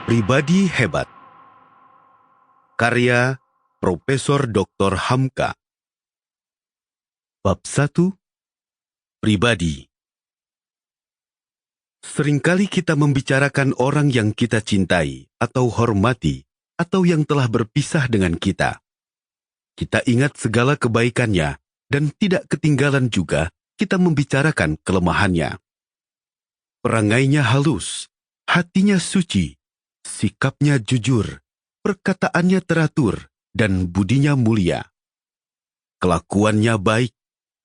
Pribadi Hebat. Karya Profesor Dr. Hamka. Bab 1. Pribadi. Seringkali kita membicarakan orang yang kita cintai atau hormati atau yang telah berpisah dengan kita. Kita ingat segala kebaikannya dan tidak ketinggalan juga kita membicarakan kelemahannya. Perangainya halus, hatinya suci, sikapnya jujur, perkataannya teratur, dan budinya mulia. Kelakuannya baik,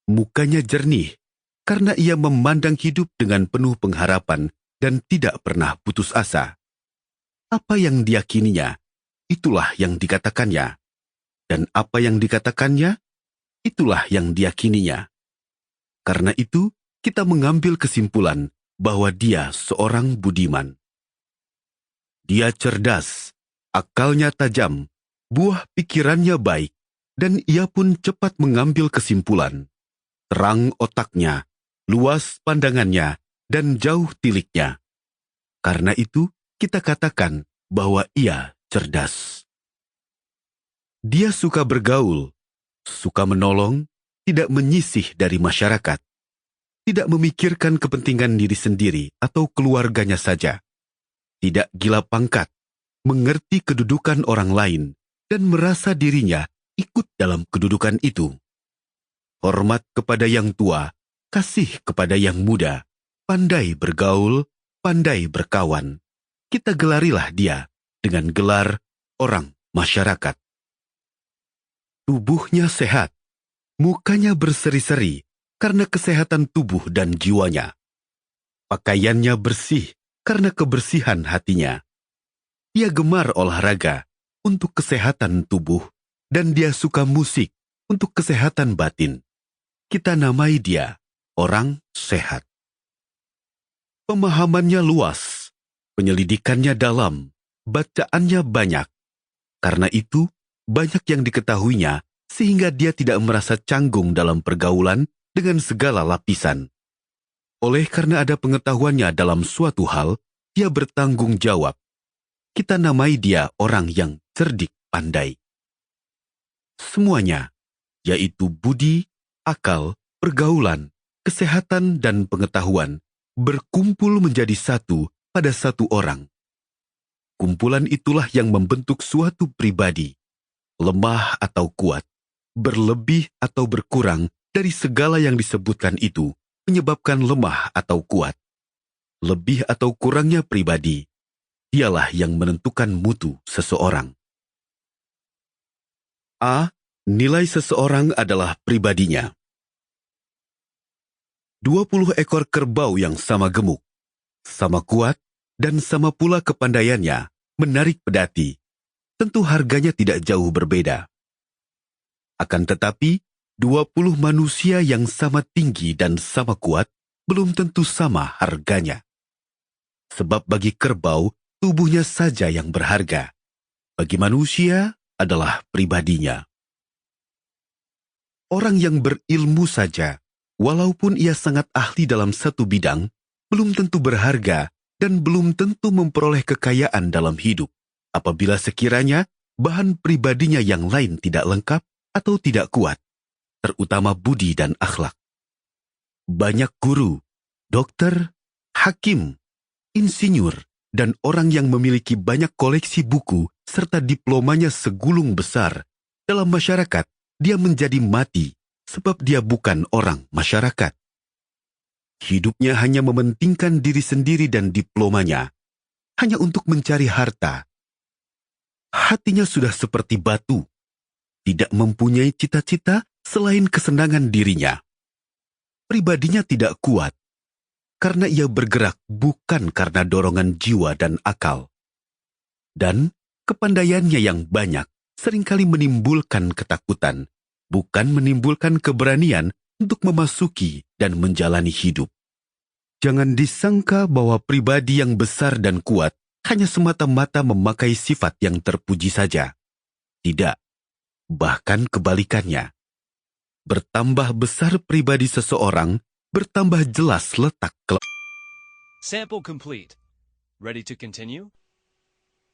mukanya jernih, karena ia memandang hidup dengan penuh pengharapan dan tidak pernah putus asa. Apa yang diyakininya, itulah yang dikatakannya. Dan apa yang dikatakannya, itulah yang diyakininya. Karena itu, kita mengambil kesimpulan bahwa dia seorang budiman. Dia cerdas, akalnya tajam, buah pikirannya baik, dan ia pun cepat mengambil kesimpulan. Terang otaknya, luas pandangannya, dan jauh tiliknya. Karena itu, kita katakan bahwa ia cerdas. Dia suka bergaul, suka menolong, tidak menyisih dari masyarakat, tidak memikirkan kepentingan diri sendiri atau keluarganya saja, tidak gila pangkat, mengerti kedudukan orang lain, dan merasa dirinya ikut dalam kedudukan itu. Hormat kepada yang tua, kasih kepada yang muda, pandai bergaul, pandai berkawan. Kita gelarilah dia dengan gelar orang masyarakat. Tubuhnya sehat, mukanya berseri-seri karena kesehatan tubuh dan jiwanya. Pakaiannya bersih karena kebersihan hatinya. Dia gemar olahraga untuk kesehatan tubuh, dan dia suka musik untuk kesehatan batin. Kita namai dia orang sehat. Pemahamannya luas, penyelidikannya dalam, bacaannya banyak. Karena itu, banyak yang diketahuinya sehingga dia tidak merasa canggung dalam pergaulan dengan segala lapisan. Oleh karena ada pengetahuannya dalam suatu hal, dia bertanggung jawab. Kita namai dia orang yang cerdik pandai. Semuanya, yaitu budi, akal, pergaulan, kesehatan, dan pengetahuan, berkumpul menjadi satu pada satu orang. Kumpulan itulah yang membentuk suatu pribadi, lemah atau kuat, berlebih atau berkurang dari segala yang disebutkan itu, menyebabkan lemah atau kuat. Lebih atau kurangnya pribadi, dialah yang menentukan mutu seseorang. A. Nilai seseorang adalah pribadinya. 20 ekor kerbau yang sama gemuk, sama kuat, dan sama pula kepandaiannya menarik pedati. Tentu harganya tidak jauh berbeda. Akan tetapi, 20 manusia yang sama tinggi dan sama kuat belum tentu sama harganya. Sebab bagi kerbau, tubuhnya saja yang berharga. Bagi manusia adalah pribadinya. Orang yang berilmu saja, walaupun ia sangat ahli dalam satu bidang, belum tentu berharga dan belum tentu memperoleh kekayaan dalam hidup, apabila sekiranya bahan pribadinya yang lain tidak lengkap atau tidak kuat, terutama budi dan akhlak. Banyak guru, dokter, hakim, insinyur, dan orang yang memiliki banyak koleksi buku serta diplomanya segulung besar, dalam masyarakat dia menjadi mati sebab dia bukan orang masyarakat. Hidupnya hanya mementingkan diri sendiri dan diplomanya, hanya untuk mencari harta. Hatinya sudah seperti batu, tidak mempunyai cita-cita selain kesenangan dirinya. Pribadinya tidak kuat, karena ia bergerak bukan karena dorongan jiwa dan akal. Dan kepandaiannya yang banyak seringkali menimbulkan ketakutan, bukan menimbulkan keberanian untuk memasuki dan menjalani hidup. Jangan disangka bahwa pribadi yang besar dan kuat hanya semata-mata memakai sifat yang terpuji saja. Tidak, bahkan kebalikannya. Bertambah besar pribadi seseorang, bertambah jelas letak Sample complete. Ready to continue?